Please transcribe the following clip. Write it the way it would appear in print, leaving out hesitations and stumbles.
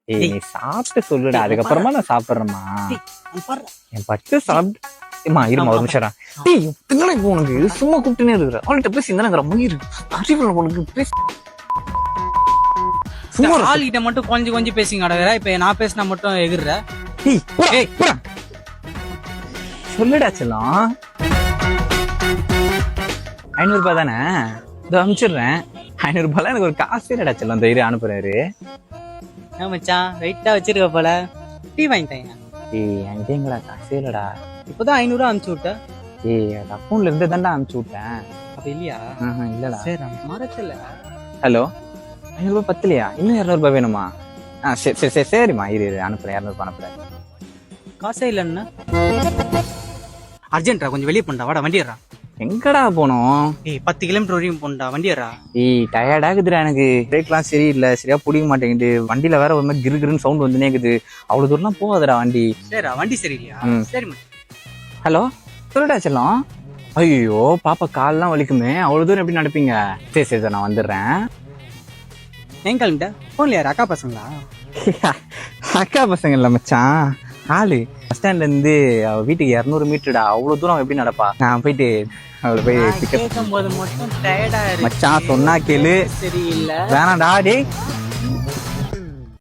ஏய் நீ சாப்பிட்டு சொல்லுடா, அதுக்கப்புறமா நான் சாப்பிடுறேம்மா. என் பட்டு சாப்பிட்டு இருமா ஒரு நிமிஷம். டேய் எத்தனை உனக்கு சும்மா கூப்பிட்டுனே இருக்கிற அவள்கிட்ட பேசி இருந்தாங்கிற மயிறு அறிவு உனக்கு பேசி சும்மா ஆள்கிட்ட மட்டும் கொஞ்சம் பேசிங்க அடகுற. இப்ப நான் பேசினா மட்டும் எகிர்ற. சொல்லுடா செல்லம். 500 ரூபாய் தானே, இதோ அனுப்பிச்சிடுறேன். 500 ரூபாய்ல எனக்கு ஒரு காசு இல்லடா செல்லம், தைரியம் அனுப்புறாரு. மச்சான் வெயிட்டா வச்சிருக்க போல, டீ வாங்கிட்டேன். ஏய் என்கிட்ட எங்கடா காசே இல்லடா. இப்பதான் 500 ரூபா அனுப்பிச்சு விட்ட. ஏய் அக்கௌண்ட்ல இருந்து தான்டா அனுப்பிச்சு விட்டேன். அப்ப இல்லையா? இல்லடா. சரி மறக்கல. ஹலோ, 500 ரூபாய் பத்தலையா? இன்னும் 200 ரூபாய் வேணுமா? சரி சரிம்மா இரு அனுப்புறேன். 200 ரூபாய் அனுப்புறேன். காசே இல்லைன்னா அர்ஜென்ட்ரா, கொஞ்சம் வெளியே போண்டா, வாடா வண்டி ஏறா. எங்கடா போனோம்? ஏய் 10 கிலோமீட்டர் வரையும் போண்டா, வண்டி ஏறா. ஏய் டயர்டாகுதுடா எனக்கு, பிரேக்லாம் சரியில்லை, சரியா பிடிக்க மாட்டேங்குது. வண்டியில வேற ஒரு மாதிரி கிருகிருன்னு சவுண்ட் வந்துனே இருக்குது. அவ்வளவு தூரம்லாம் போகாதடா வண்டி. சரிடா, வண்டி சரியில்லையா? சரி. ஹலோ சொல்லுடா செல்லம். ஐயோ பாப்பா கால்லாம் வலிக்குமே, அவ்வளவு தூரம் எப்படி நடப்பீங்க? சரி சரி சார் நான் வந்துடுறேன். எங்க கிளம்பிட்ட? போன்ல யார் அக்கா பசங்களா? அக்கா பசங்க இல்ல மச்சான், ஆளு பஸ் ஸ்டாண்ட்ல இருந்து அவ வீட்டுக்கு 200 மீட்டர்டா. அவ்வளவு தூரம் அவன் எப்படி நடப்பா? நான் போயிட்டு அவளை போய் கேட்கும் போது மட்டும் டயர்டா இருக்கு மச்சான். சொன்னா கேளு. சரியில்லை வேணாடா டேய்.